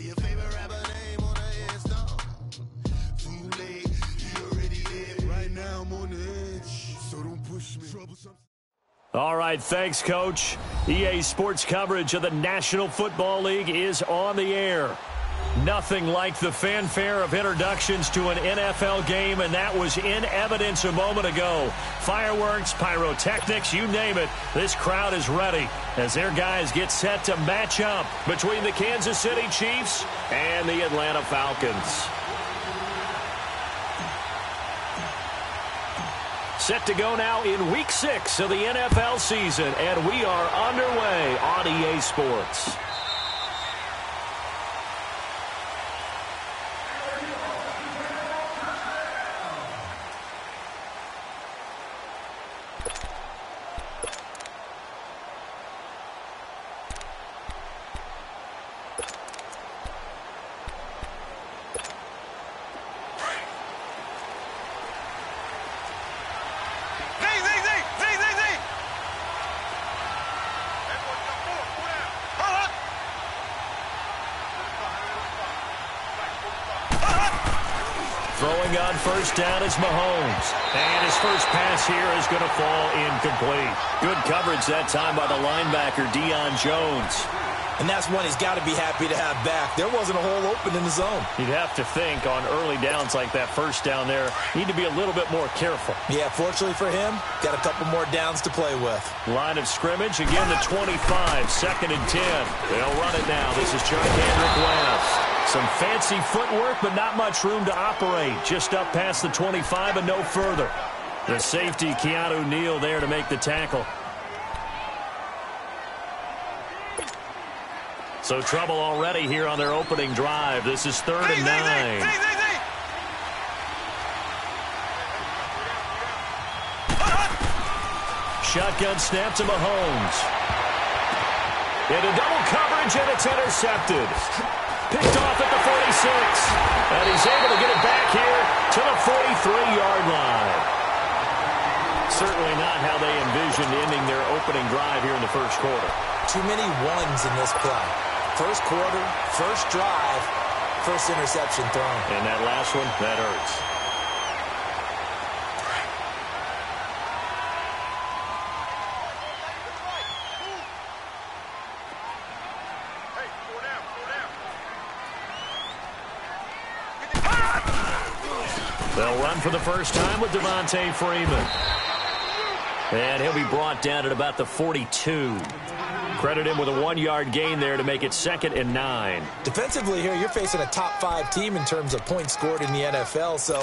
your favorite rapper name on the Insta. Too late, he already did. Right now I'm on the edge, so don't push me. Troublesome. All right, thanks, Coach. EA Sports coverage of the National Football League is on the air. Nothing like the fanfare of introductions to an NFL game, and that was in evidence a moment ago. Fireworks, pyrotechnics, you name it. This crowd is ready as their guys get set to match up between the Kansas City Chiefs and the Atlanta Falcons. Set to go now in Week 6 of the NFL season, and we are underway on EA Sports. Throwing on first down is Mahomes. And his first pass here is going to fall incomplete. Good coverage that time by the linebacker, Deion Jones. And that's one he's got to be happy to have back. There wasn't a hole open in the zone. You'd have to think on early downs like that first down there, need to be a little bit more careful. Yeah, fortunately for him, got a couple more downs to play with. Line of scrimmage, again the 25, 2nd and 10. They'll run it now. This is Chuck Hendrick West. Some fancy footwork, but not much room to operate. Just up past the 25 and no further. The safety, Keanu Neal, there to make the tackle. So trouble already here on their opening drive. This is 3rd and 9. Shotgun snap to Mahomes. Into double coverage, and it's intercepted. Picked off at the 46. And he's able to get it back here to the 43-yard line. Certainly not how they envisioned ending their opening drive here in the first quarter. Too many ones in this play. First quarter, first drive, first interception thrown. And that last one, that hurts. They'll run for the first time with Devontae Freeman. And he'll be brought down at about the 42. Credit him with a 1-yard gain there to make it 2nd and 9. Defensively here, you're facing a top 5 team in terms of points scored in the NFL. So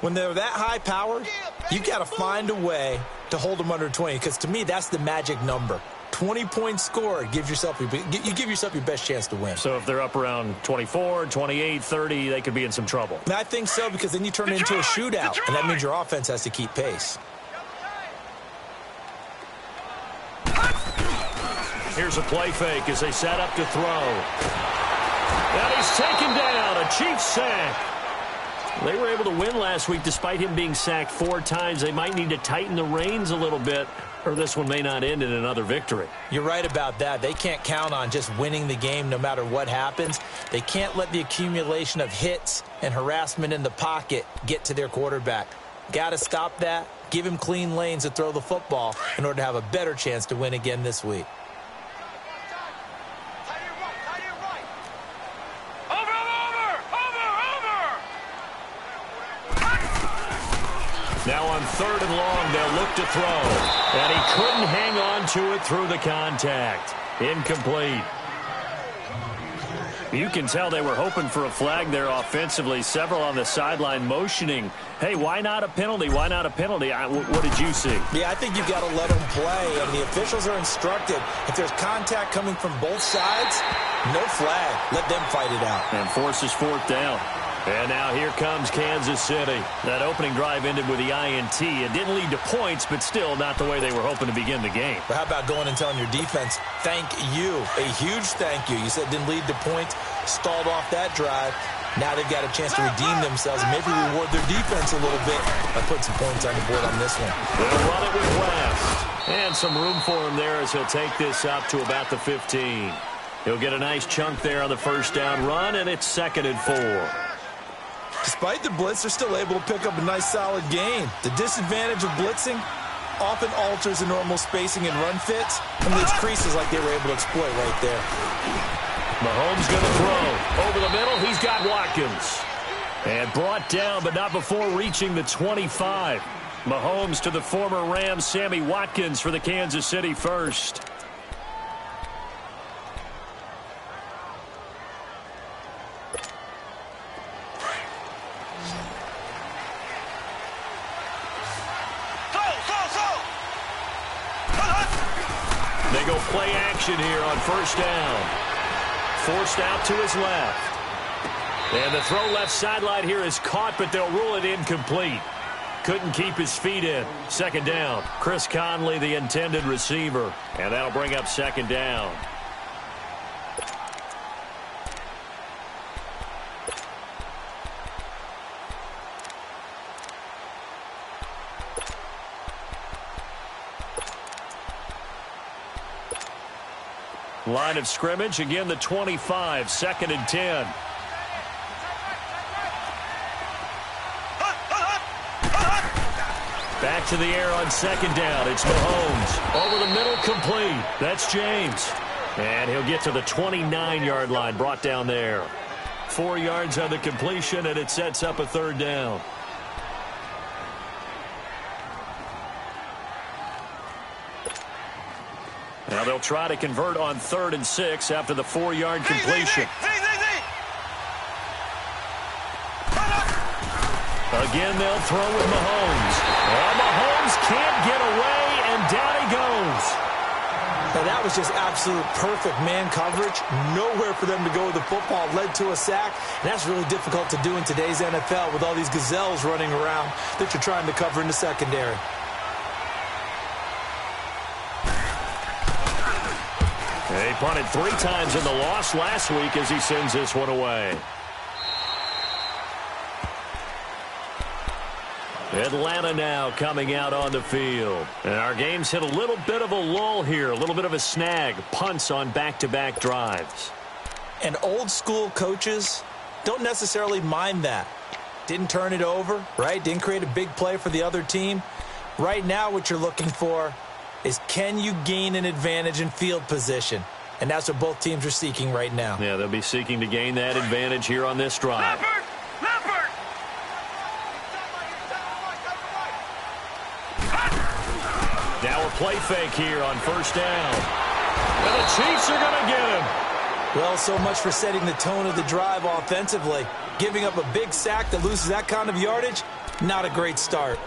when they're that high-powered, you've got to find a way to hold them under 20. Because to me, that's the magic number. 20 points scored, you give yourself your best chance to win. So if they're up around 24, 28, 30, they could be in some trouble. And I think so, because then you turn it into a shootout, and that means your offense has to keep pace. Here's a play fake as they set up to throw. And he's taken down, a Chiefs sack. They were able to win last week despite him being sacked 4 times. They might need to tighten the reins a little bit, or this one may not end in another victory. You're right about that. They can't count on just winning the game no matter what happens. They can't let the accumulation of hits and harassment in the pocket get to their quarterback. Got to stop that, give him clean lanes to throw the football in order to have a better chance to win again this week. Now on 3rd and long, they'll look to throw. And he couldn't hang on to it through the contact. Incomplete. You can tell they were hoping for a flag there offensively. Several on the sideline motioning, hey, why not a penalty? Why not a penalty? What did you see? Yeah, I think you've got to let them play, and the officials are instructed. If there's contact coming from both sides, no flag. Let them fight it out. And forces 4th down. And now here comes Kansas City. That opening drive ended with the INT. It didn't lead to points, but still not the way they were hoping to begin the game. But how about going and telling your defense, thank you, a huge thank you. You said it didn't lead to points, stalled off that drive. Now they've got a chance to redeem themselves and maybe reward their defense a little bit by putting some points on the board on this one. They'll run it with West. And some room for him there as he'll take this up to about the 15. He'll get a nice chunk there on the first down run, and it's 2nd and 4. Despite the blitz, they're still able to pick up a nice solid gain. The disadvantage of blitzing often alters the normal spacing and run fits, and leaves creases like they were able to exploit right there. Mahomes going to throw. Over the middle, he's got Watkins. And brought down, but not before reaching the 25. Mahomes to the former Rams, Sammy Watkins for the Kansas City first. They go play action here on first down. Forced out to his left. And the throw left sideline here is caught, but they'll rule it incomplete. Couldn't keep his feet in. 2nd down. Chris Conley, the intended receiver. And that'll bring up 2nd down. Line of scrimmage, again the 25, 2nd and 10. Back to the air on 2nd down. It's Mahomes. Over the middle, complete. That's James. And he'll get to the 29-yard line, brought down there. 4 yards on the completion, and it sets up a 3rd down. Now they'll try to convert on 3rd and 6 after the 4-yard completion. Again, they'll throw with Mahomes. Well, Mahomes can't get away, and down he goes. Now, that was just absolute perfect man coverage. Nowhere for them to go with the football. Led to a sack. And that's really difficult to do in today's NFL with all these gazelles running around that you're trying to cover in the secondary. He punted 3 times in the loss last week as he sends this one away. Atlanta now coming out on the field. And our game's hit a little bit of a lull here, a little bit of a snag. Punts on back-to-back drives. And old-school coaches don't necessarily mind that. Didn't turn it over, right? Didn't create a big play for the other team. Right now what you're looking for is, can you gain an advantage in field position? And that's what both teams are seeking right now. Yeah, they'll be seeking to gain that advantage here on this drive. Now a play fake here on first down. And the Chiefs are going to get him. Well, so much for setting the tone of the drive offensively. Giving up a big sack that loses that kind of yardage, not a great start.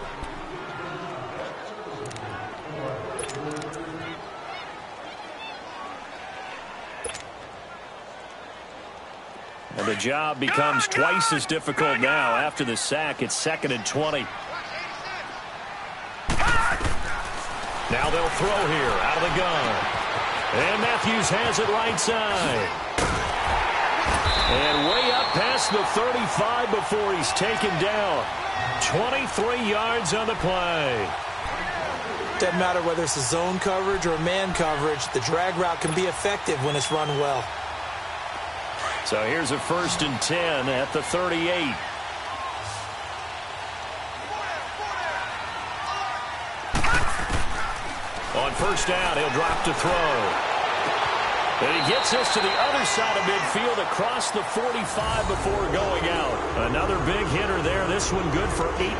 And the job becomes twice as difficult now after the sack. It's 2nd and 20. Now they'll throw here out of the gun. And Matthews has it right side. And way up past the 35 before he's taken down. 23 yards on the play. Doesn't matter whether it's a zone coverage or a man coverage. The drag route can be effective when it's run well. So here's a 1st and 10 at the 38. On first down, he'll drop to throw. And he gets us to the other side of midfield across the 45 before going out. Another big hitter there. This one good for 18.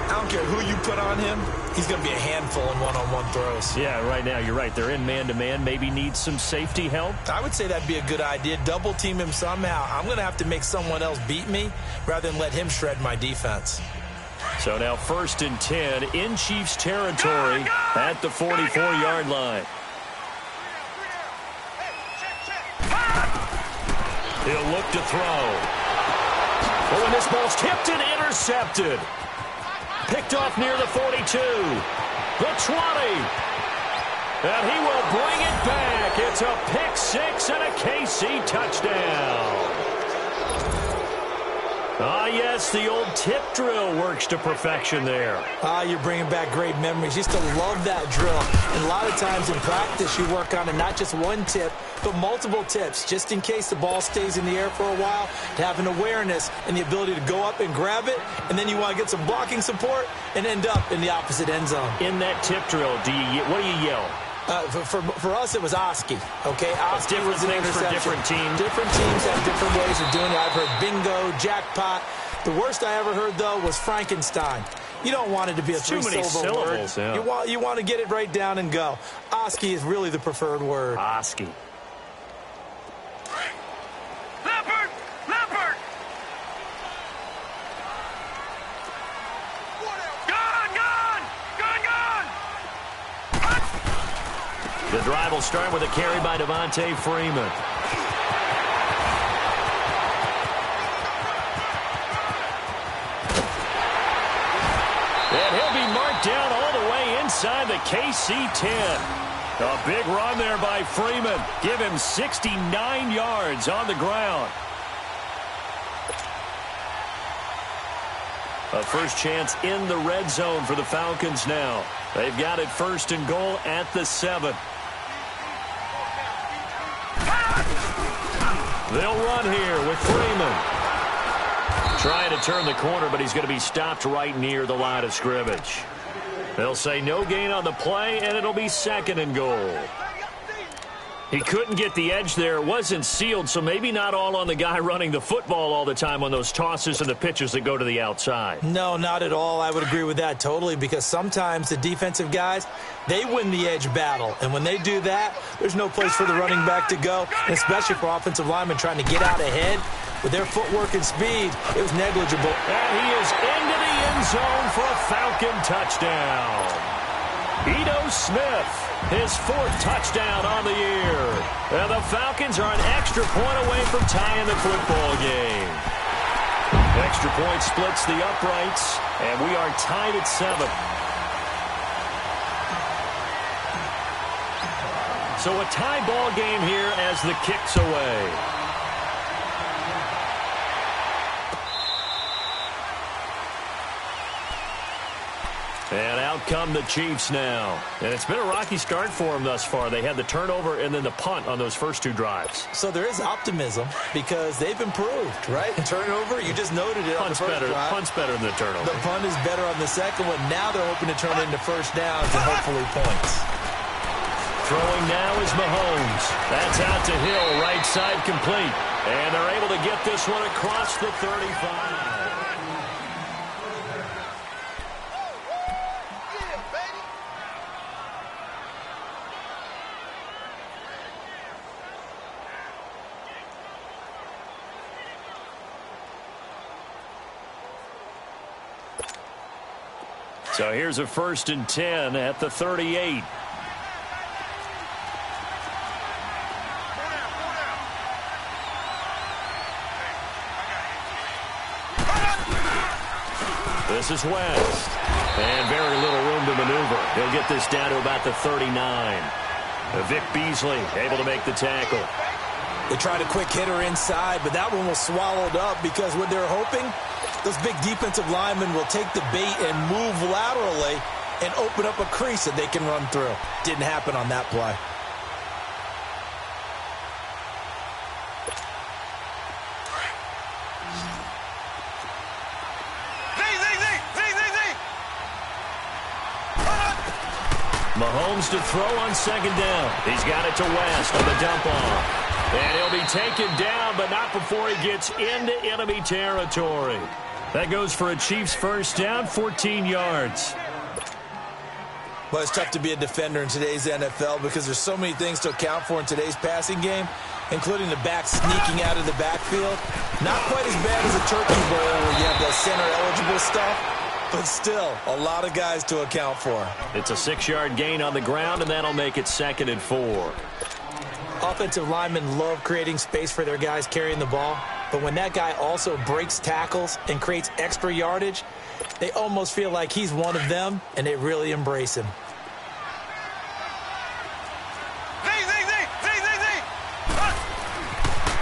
I don't care who you put on him. He's going to be a handful in one-on-one throws. Yeah, right now, you're right. They're in man-to-man. Maybe needs some safety help. I would say that'd be a good idea. Double team him somehow. I'm going to have to make someone else beat me rather than let him shred my defense. So now 1st and 10 in Chiefs territory at the 44-yard line. He'll look to throw. Oh, and this ball's tipped and intercepted. Picked off near the 42. The 20. And he will bring it back. It's a pick six and a KC touchdown. Ah, yes, the old tip drill works to perfection there. Ah, you're bringing back great memories. Used to love that drill. And a lot of times in practice, you work on it, not just one tip, but multiple tips just in case the ball stays in the air for a while, to have an awareness and the ability to go up and grab it, and then you want to get some blocking support and end up in the opposite end zone. In that tip drill, what do you yell? For us, it was Oski, okay? Oski was an things for different teams. Different teams have different ways of doing it. I've heard bingo, jackpot. The worst I ever heard, though, was Frankenstein. You don't want it to be a three-syllable word. Yeah. You want to get it right down and go. Oski is really the preferred word. Oski. Leopard! Leopard! Gone! Gone! Gone! Gone! The drive will start with a carry by Devontae Freeman. And he'll be marked down all the way inside the KC-10. A big run there by Freeman. Give him 69 yards on the ground. A first chance in the red zone for the Falcons now. They've got it first and goal at the 7. They'll run here with Freeman. Trying to turn the corner, but he's going to be stopped right near the line of scrimmage. They'll say no gain on the play, and it'll be second and goal. He couldn't get the edge there. It wasn't sealed, so maybe not all on the guy running the football all the time on those tosses and the pitches that go to the outside. No, not at all. I would agree with that totally, because sometimes the defensive guys, they win the edge battle. And when they do that, there's no place for the running back to go, and especially for offensive linemen trying to get out ahead. With their footwork and speed, it was negligible. And he is into the end zone for a Falcon touchdown. Ito Smith, his 4th touchdown on the year. And the Falcons are an extra point away from tying the football game. Extra point splits the uprights, and we are tied at 7. So a tie ball game here as the kick's away. And out come the Chiefs now. And it's been a rocky start for them thus far. They had the turnover and then the punt on those first 2 drives. So there is optimism because they've improved, right? Turnover, you just noted it on the first drive. Punt's better than the turnover. The punt is better on the second one. Now they're hoping to turn it into first downs and hopefully points. Throwing now is Mahomes. That's out to Hill, right side complete. And they're able to get this one across the 35. So here's a 1st and 10 at the 38. This is West. And very little room to maneuver. He'll get this down to about the 39. Vic Beasley able to make the tackle. They tried a quick hitter inside, but that one was swallowed up because what they're hoping, those big defensive linemen will take the bait and move laterally and open up a crease that they can run through. Didn't happen on that play. Mahomes to throw on 2nd down. He's got it to West on the dump off. And he'll be taken down, but not before he gets into enemy territory. That goes for a Chiefs first down, 14 yards. Well, it's tough to be a defender in today's NFL because there's so many things to account for in today's passing game, including the back sneaking out of the backfield. Not quite as bad as a turkey bowl where you have the center-eligible stuff, but still a lot of guys to account for. It's a 6-yard gain on the ground, and that'll make it 2nd and 4. Offensive linemen love creating space for their guys carrying the ball, but when that guy also breaks tackles and creates extra yardage, they almost feel like he's one of them, and they really embrace him.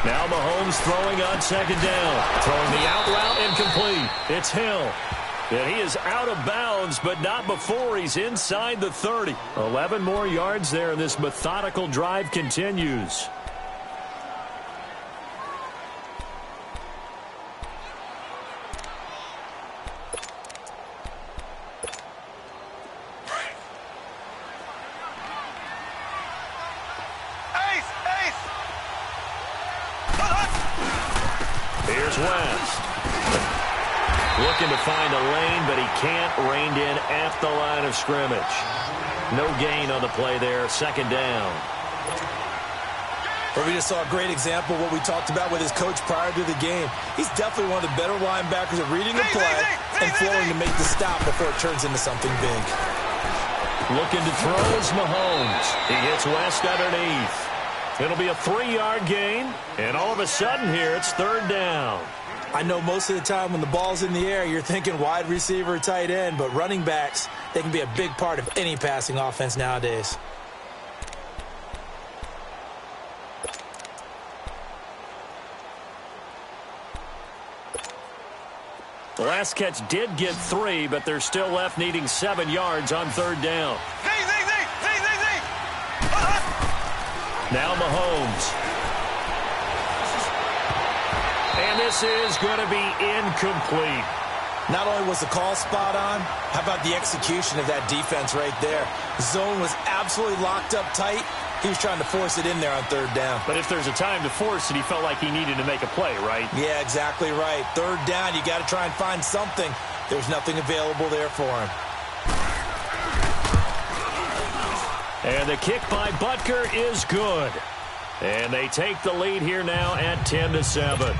Now Mahomes throwing on 2nd down. Throwing the out route incomplete. It's Hill. And he is out of bounds, but not before he's inside the 30. 11 more yards there, and this methodical drive continues. Here's West. Looking to find a lane, but he can't. Reined in at the line of scrimmage. No gain on the play there. Second down. Well, we just saw a great example of what we talked about with his coach prior to the game. He's definitely one of the better linebackers at reading the play and flowing to make the stop before it turns into something big. Looking to throw is Mahomes. He hits West underneath. It'll be a 3-yard gain, and all of a sudden here it's third down. I know most of the time when the ball's in the air, you're thinking wide receiver, tight end, but running backs, they can be a big part of any passing offense nowadays. The last catch did get 3, but they're still left needing 7 yards on third down. Now Mahomes. And this is going to be incomplete. Not only was the call spot on, how about the execution of that defense right there? The zone was absolutely locked up tight. He was trying to force it in there on third down. But if there's a time to force it, he felt like he needed to make a play, right? Yeah, exactly right. Third down, you got to try and find something. There's nothing available there for him. And the kick by Butker is good. And they take the lead here now at 10-7.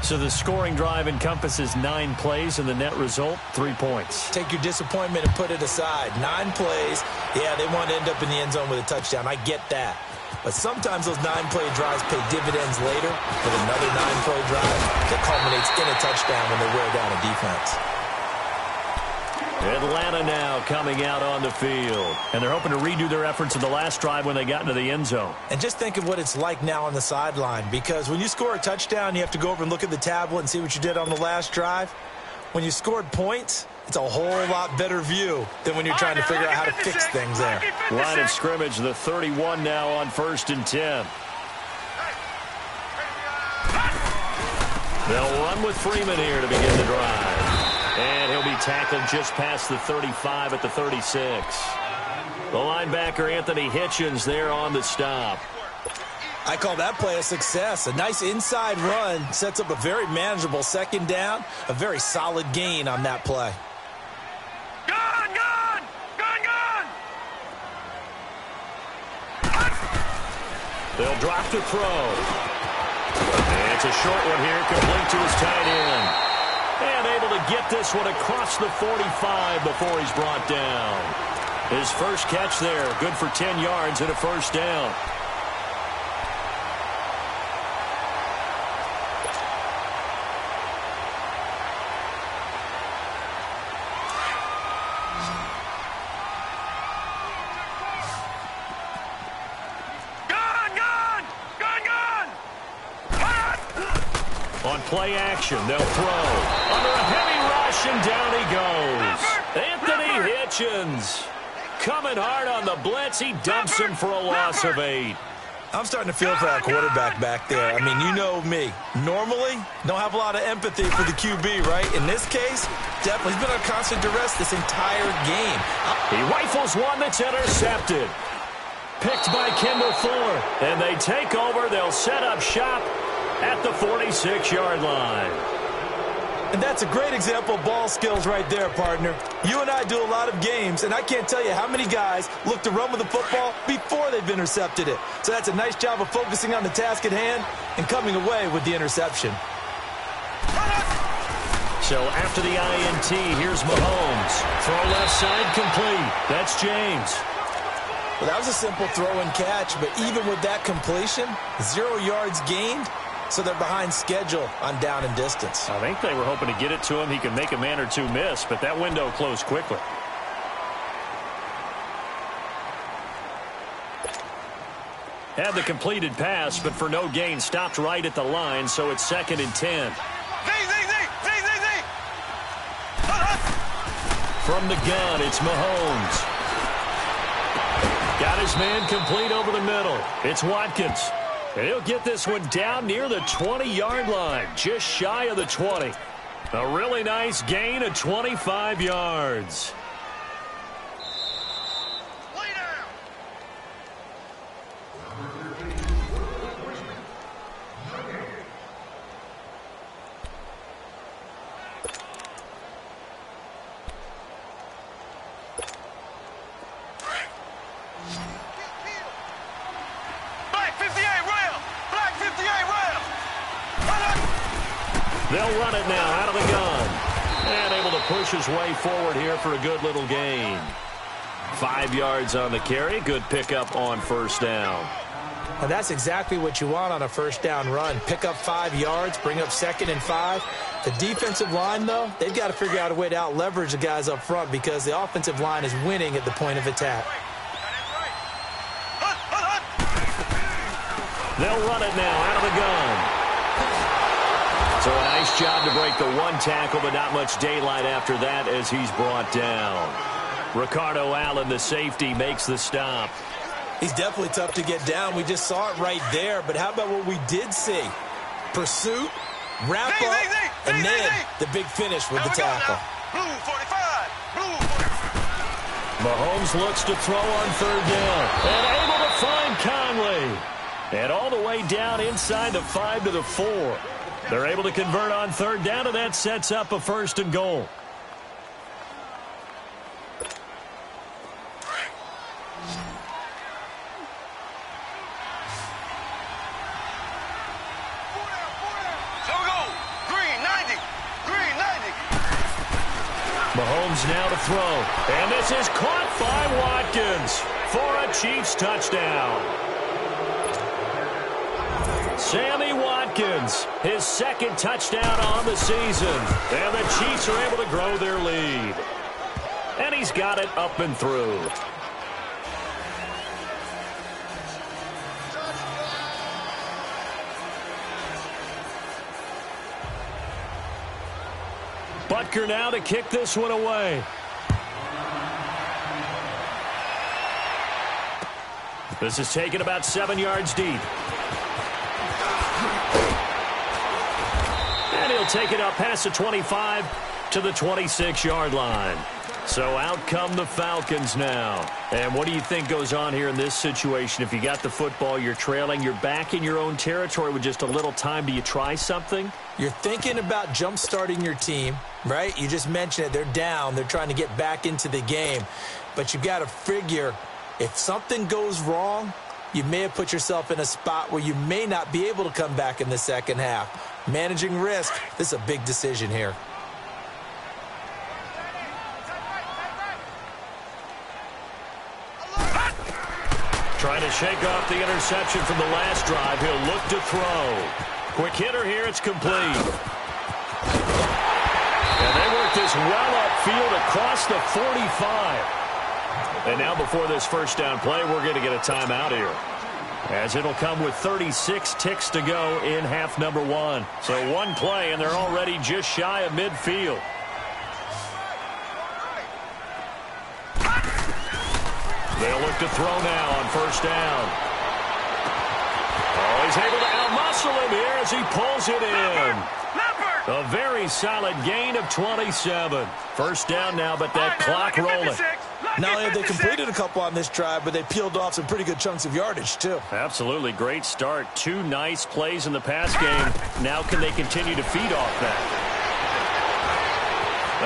So the scoring drive encompasses 9 plays, and the net result, 3 points. Take your disappointment and put it aside. 9 plays. Yeah, they want to end up in the end zone with a touchdown. I get that. But sometimes those 9-play drives pay dividends later with another 9-play drive that culminates in a touchdown when they wear down a defense. Atlanta now coming out on the field. And they're hoping to redo their efforts in the last drive when they got into the end zone. And just think of what it's like now on the sideline, because when you score a touchdown, you have to go over and look at the tablet and see what you did on the last drive. When you scored points, it's a whole lot better view than when you're trying to figure out how to fix things there. Line of scrimmage, the 31 now on 1st and 10. They'll run with Freeman here to begin the drive. And he'll be tackled just past the 35 at the 36. The linebacker, Anthony Hitchens, there on the stop. I call that play a success. A nice inside run sets up a very manageable second down. A very solid gain on that play. Gone! They'll drop to throw. And it's a short one here, complete to his tight end. And able to get this one across the 45 before he's brought down. His first catch there, good for 10 yards and a first down. On play action, they'll throw. Under a heavy rush, and down he goes. Anthony Hitchens coming hard on the blitz. He dumps him for a loss of 8. I'm starting to feel for that quarterback back there. I mean, you know me. Normally, don't have a lot of empathy for the QB, right? In this case, definitely he's been under constant duress this entire game. He rifles one that's intercepted. Picked by Kendall Fuller. And they take over. They'll set up shop at the 46-yard line. And that's a great example of ball skills right there, partner. You and I do a lot of games, and I can't tell you how many guys look to run with the football before they've intercepted it. So that's a nice job of focusing on the task at hand and coming away with the interception. So after the INT, here's Mahomes. Throw left side complete. That's James. Well, that was a simple throw and catch, but even with that completion, 0 yards gained. So they're behind schedule on down and distance. I think they were hoping to get it to him. He could make a man or two miss, but that window closed quickly. Had the completed pass, but for no gain, stopped right at the line, so it's 2nd and 10. From the gun, it's Mahomes. Got his man complete over the middle. It's Watkins. And he'll get this one down near the 20-yard line, just shy of the 20. A really nice gain of 25 yards. They'll run it now out of the gun. And able to push his way forward here for a good little gain. 5 yards on the carry. Good pickup on first down. And that's exactly what you want on a first down run. Pick up 5 yards, bring up 2nd and 5. The defensive line, though, they've got to figure out a way to out-leverage the guys up front because the offensive line is winning at the point of attack. They'll run it now out of the gun. So a nice job to break the one tackle, but not much daylight after that as he's brought down. Ricardo Allen, the safety, makes the stop. He's definitely tough to get down. We just saw it right there. But how about what we did see? Pursuit, wrap up, and then the big finish with the tackle. Blue 45. Blue 45. Mahomes looks to throw on third down. And able to find Conley. And all the way down inside the 5 to the 4. They're able to convert on third down, and that sets up a 1st and goal. Mahomes now to throw. And this is caught by Watkins for a Chiefs touchdown. Sammy Watkins, his 2nd touchdown on the season. And the Chiefs are able to grow their lead. And he's got it up and through. Butker now to kick this one away. This is taken about 7 yards deep. And he'll take it up past the 25 to the 26-yard line. So out come the Falcons now. And what do you think goes on here in this situation? If you got the football, you're trailing, you're back in your own territory with just a little time. Do you try something? You're thinking about jump-starting your team, right? You just mentioned it. They're down. They're trying to get back into the game. But you've got to figure if something goes wrong, you may have put yourself in a spot where you may not be able to come back in the second half. Managing risk, this is a big decision here. Trying to shake off the interception from the last drive. He'll look to throw. Quick hitter here. It's complete. And they work this well upfield across the 45. And now before this first down play, we're going to get a timeout here, as it'll come with 36 ticks to go in half number 1. So one play, and they're already just shy of midfield. They'll look to throw now on first down. Oh, he's able to outmuscle him here as he pulls it in. A very solid gain of 27. First down now, but that clock rolling. Not only have they completed a couple on this drive, but they peeled off some pretty good chunks of yardage, too. Absolutely. Great start. 2 nice plays in the pass game. Now can they continue to feed off that?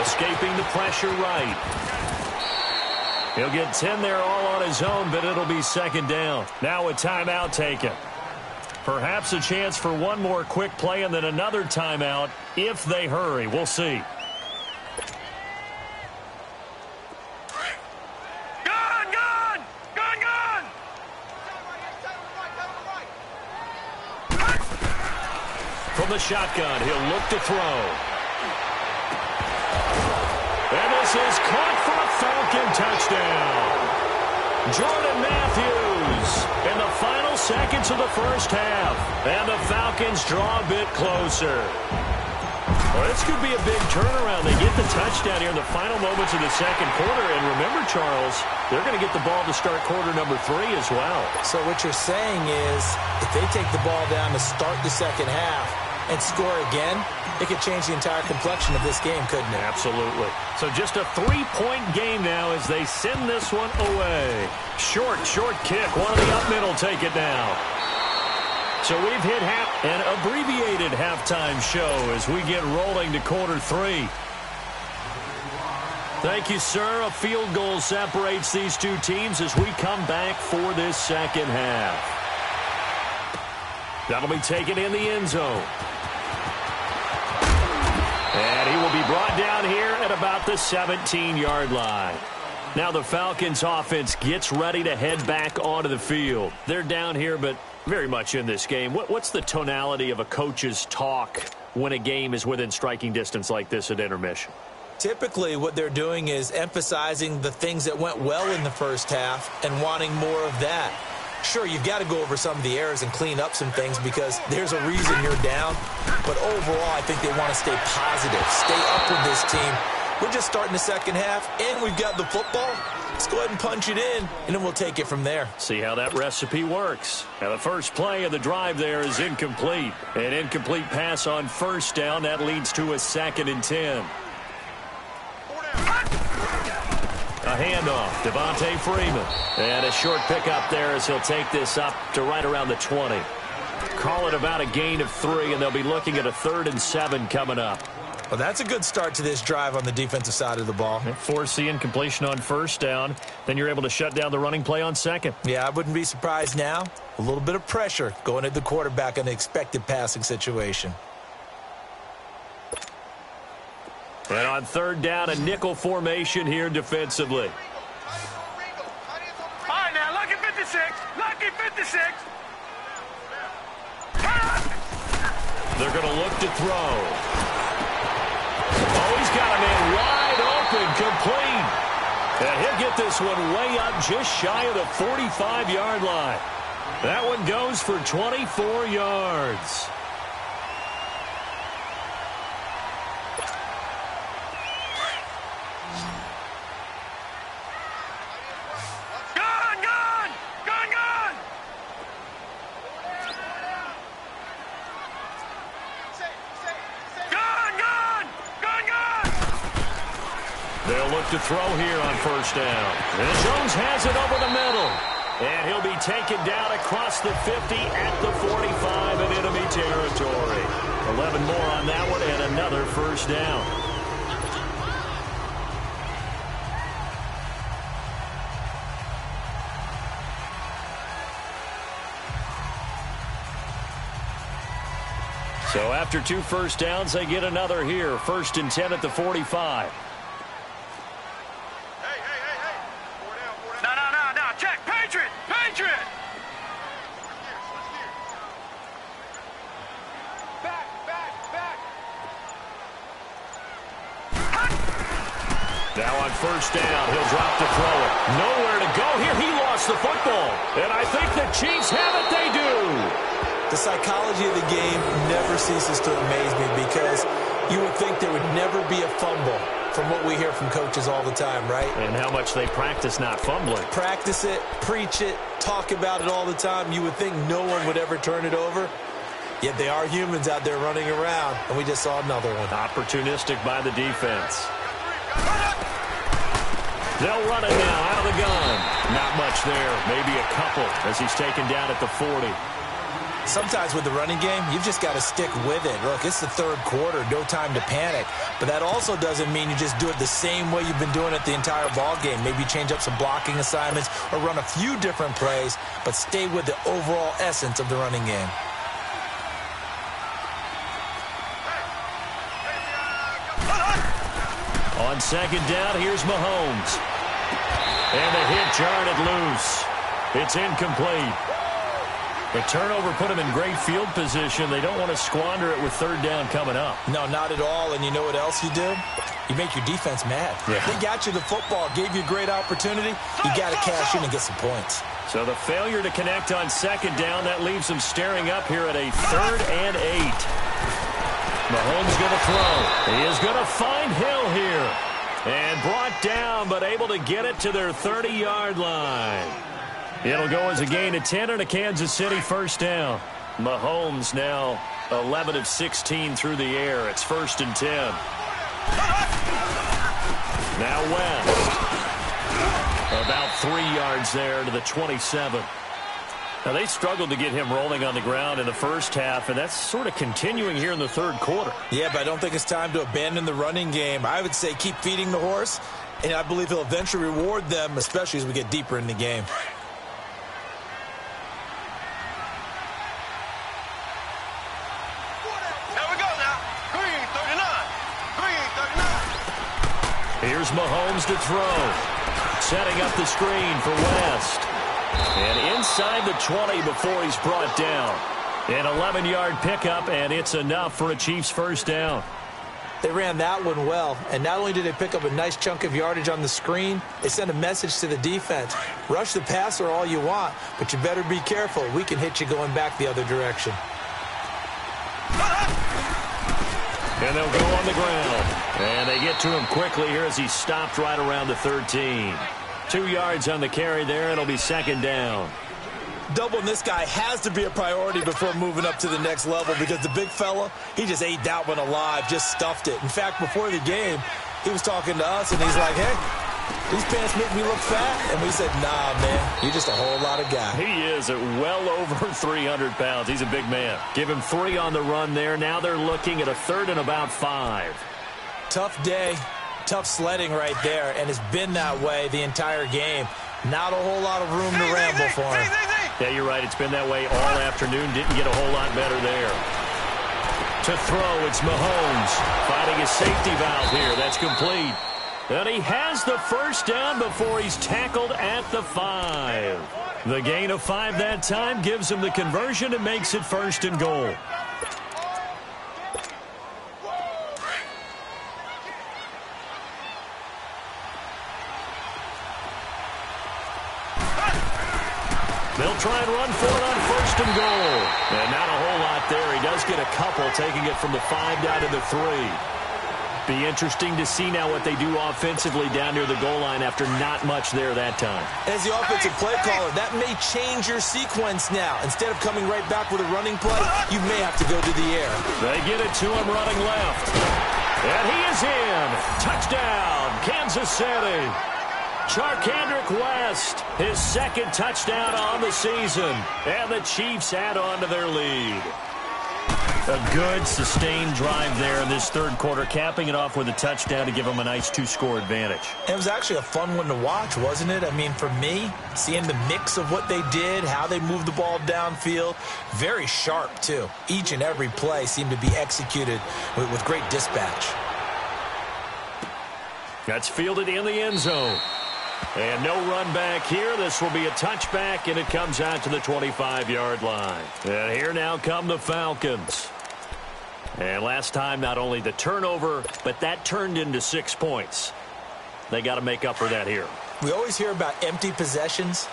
Escaping the pressure right. He'll get 10 there all on his own, but it'll be second down. Now a timeout taken. Perhaps a chance for one more quick play and then another timeout if they hurry. We'll see. From the shotgun, he'll look to throw. And this is caught for a Falcon touchdown. Jordan Matthews in the final seconds of the first half. And the Falcons draw a bit closer. Well, this could be a big turnaround. They get the touchdown here in the final moments of the second quarter. And remember, Charles, they're going to get the ball to start quarter number 3 as well. So what you're saying is if they take the ball down to start the second half and score again, it could change the entire complexion of this game, couldn't it? Absolutely. So just a 3-point game now as they send this one away. Short kick. One of the up mid will take it down. So we've hit an abbreviated halftime show as we get rolling to quarter 3. Thank you, sir. A field goal separates these two teams as we come back for this second half. That'll be taken in the end zone. down here at about the 17-yard line. Now the Falcons offense gets ready to head back onto the field. They're down here, but very much in this game. What's the tonality of a coach's talk when a game is within striking distance like this at intermission? Typically, what they're doing is emphasizing the things that went well in the first half and wanting more of that. Sure, you've got to go over some of the errors and clean up some things because there's a reason you're down. But overall, I think they want to stay positive, stay up with this team. We're just starting the second half, and we've got the football. Let's go ahead and punch it in, and then we'll take it from there. See how that recipe works. Now, the first play of the drive there is incomplete. An incomplete pass on first down. That leads to a 2nd and 10. A handoff, Devontae Freeman. And a short pickup there as he'll take this up to right around the 20. Call it about a gain of 3, and they'll be looking at a 3rd and 7 coming up. Well, that's a good start to this drive on the defensive side of the ball. Force the incompletion on first down. Then you're able to shut down the running play on second. Yeah, I wouldn't be surprised now. A little bit of pressure going at the quarterback in an expected passing situation. And on 3rd down, a nickel formation here defensively. All right, now, lucky 56. Lucky 56. They're going to look to throw. Oh, he's got a man wide open, complete. And he'll get this one way up just shy of the 45-yard line. That one goes for 24 yards. They'll look to throw here on first down. And Jones has it over the middle. And he'll be taken down across the 50 at the 45 in enemy territory. 11 more on that one and another first down. So after 2 first downs, they get another here. 1st and 10 at the 45. Now on first down, he'll drop to throw it. Nowhere to go here. He lost the football. And I think the Chiefs have it. They do. The psychology of the game never ceases to amaze me because you would think there would never be a fumble from what we hear from coaches all the time, right? And how much they practice not fumbling. Practice it, preach it, talk about it all the time. You would think no one would ever turn it over. Yet they are humans out there running around, and we just saw another one. Opportunistic by the defense. They'll run it now out of the gun. Not much there. Maybe a couple as he's taken down at the 40. Sometimes with the running game, you've just got to stick with it. Look, it's the 3rd quarter, no time to panic. But that also doesn't mean you just do it the same way you've been doing it the entire ball game. Maybe change up some blocking assignments or run a few different plays, but stay with the overall essence of the running game. On 2nd down, here's Mahomes. And the hit jarred it loose. It's incomplete. The turnover put him in great field position. They don't want to squander it with 3rd down coming up. No, not at all. And you know what else you do? You make your defense mad. Yeah. They got you the football, gave you a great opportunity. You got to cash in and get some points. So the failure to connect on 2nd down, that leaves them staring up here at a 3rd and 8. Mahomes going to throw. He is going to find Hill here. And brought down, but able to get it to their 30-yard line. It'll go as a gain of 10 and a Kansas City first down. Mahomes now 11 of 16 through the air. It's 1st and 10. Now West. About 3 yards there to the 27. Now, they struggled to get him rolling on the ground in the first half, and that's sort of continuing here in the 3rd quarter. Yeah, but I don't think it's time to abandon the running game. I would say keep feeding the horse, and I believe he'll eventually reward them, especially as we get deeper in the game. There we go now. Green 39. Green 39. Here's Mahomes to throw. Setting up the screen for West. And inside the 20 before he's brought down. An 11-yard pickup, and it's enough for a Chiefs first down. They ran that one well, and not only did they pick up a nice chunk of yardage on the screen, they sent a message to the defense. Rush the passer all you want, but you better be careful. We can hit you going back the other direction. And they'll go on the ground. And they get to him quickly here as he stopped right around the 13. 2 yards on the carry there. It'll be second down. Doubling this guy has to be a priority before moving up to the next level because the big fella, he just ate that one alive, just stuffed it. In fact, before the game, he was talking to us, and he's like, hey, these pants make me look fat. And we said, nah, man, you're just a whole lot of guy. He is at well over 300 pounds. He's a big man. Give him 3 on the run there. Now they're looking at a 3rd and about 5. Tough day, tough sledding right there, and it's been that way the entire game. Not a whole lot of room to ramble for him. Yeah, you're right. It's been that way all afternoon. Didn't get a whole lot better there. To throw, it's Mahomes finding a safety valve here. That's complete. And he has the first down before he's tackled at the 5. The gain of 5 that time gives him the conversion and makes it 1st and goal. They'll try and run for it on 1st and goal. And not a whole lot there. He does get a couple, taking it from the 5 down to the 3. Be interesting to see now what they do offensively down near the goal line after not much there that time. As the offensive play caller, that may change your sequence now. Instead of coming right back with a running play, you may have to go to the air. They get it to him running left. And he is in. Touchdown, Kansas City. Charkandrick West, his 2nd touchdown on the season. And the Chiefs add on to their lead. A good, sustained drive there in this 3rd quarter, capping it off with a touchdown to give them a nice 2-score advantage. It was actually a fun one to watch, wasn't it? I mean, for me, seeing the mix of what they did, how they moved the ball downfield, very sharp, too. Each and every play seemed to be executed with great dispatch. That's fielded in the end zone. And no run back here. This will be a touchback, and it comes out to the 25-yard line. And here now come the Falcons. And last time, not only the turnover, but that turned into 6 points. They got to make up for that here. We always hear about empty possessions,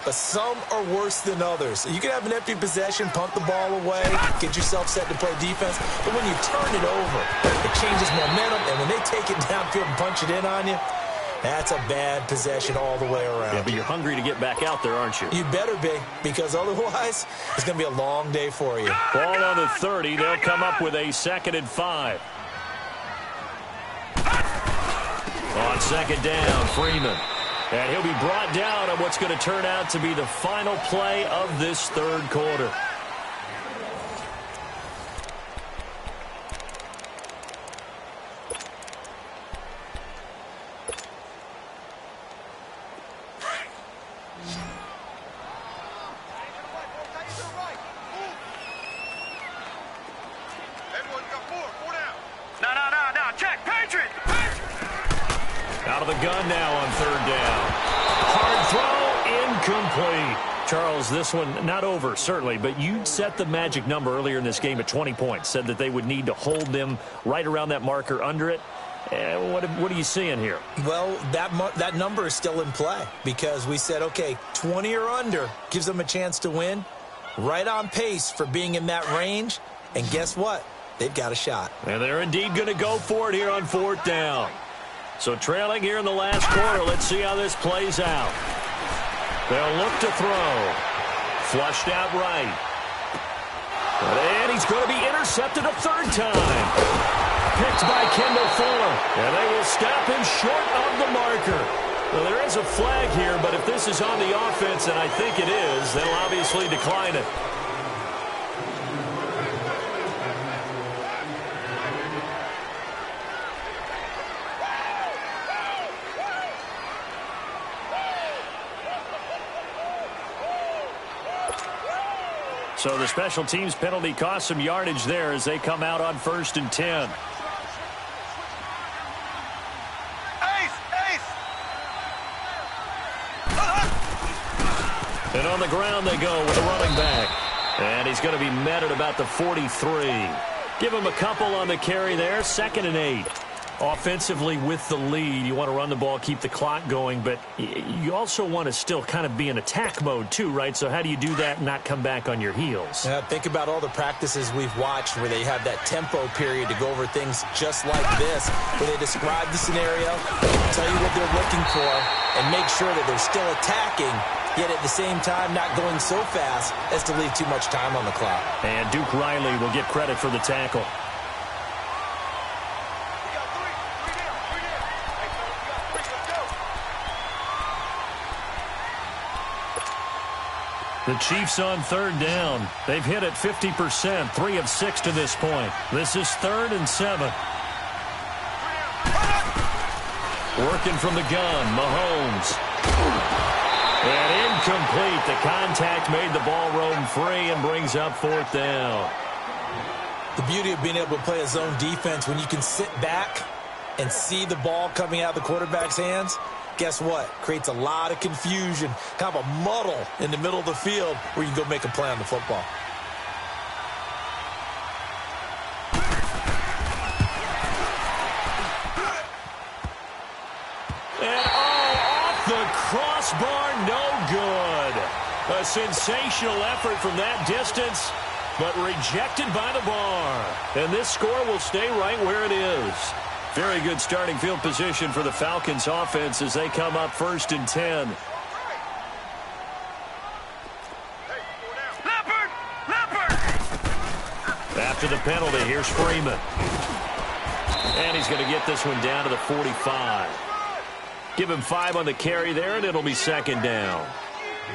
but some are worse than others. You can have an empty possession, punt the ball away, get yourself set to play defense, but when you turn it over, it changes momentum, and when they take it downfield and punch it in on you, that's a bad possession all the way around. Yeah, but you're hungry to get back out there, aren't you? You better be, because otherwise it's going to be a long day for you. Ball on the 30. They'll come up with a 2nd and 5. On 2nd down, Freeman. And he'll be brought down on what's going to turn out to be the final play of this 3rd quarter. Out of the gun now on 3rd down. Hard throw, incomplete. Charles, this one not over, certainly, but you set the magic number earlier in this game at 20 points. Said that they would need to hold them right around that marker under it. What are you seeing here? Well, that number is still in play because we said, okay, 20 or under gives them a chance to win. Right on pace for being in that range. And guess what? They've got a shot. And they're indeed going to go for it here on 4th down. So trailing here in the last quarter, let's see how this plays out. They'll look to throw. Flushed out right. And he's going to be intercepted a 3rd time. Picked by Kendall Fuller. And they will stop him short of the marker. Well, there is a flag here, but if this is on the offense, and I think it is, they'll obviously decline it. So the special teams penalty cost some yardage there as they come out on 1st and 10. Hey, And on the ground they go with a running back. And he's going to be met at about the 43. Give him a couple on the carry there. 2nd and 8. Offensively with the lead, you want to run the ball, keep the clock going, but you also want to still kind of be in attack mode too, right? So how do you do that and not come back on your heels? Yeah, think about all the practices we've watched where they have that tempo period to go over things just like this, where they describe the scenario, tell you what they're looking for, and make sure that they're still attacking, yet at the same time not going so fast as to leave too much time on the clock. And Duke Riley will get credit for the tackle. The Chiefs on 3rd down. They've hit it 50%, 3 of 6 to this point. This is 3rd and 7. Working from the gun, Mahomes. And incomplete. The contact made the ball roam free and brings up 4th down. The beauty of being able to play a zone defense when you can sit back and see the ball coming out of the quarterback's hands, guess what? Creates a lot of confusion, kind of a muddle in the middle of the field where you can go make a play on the football. And off the crossbar, no good. A sensational effort from that distance, but rejected by the bar. And this score will stay right where it is. Very good starting field position for the Falcons offense as they come up 1st and 10. After the penalty, here's Freeman. And he's going to get this one down to the 45. Give him 5 on the carry there, and it'll be 2nd down.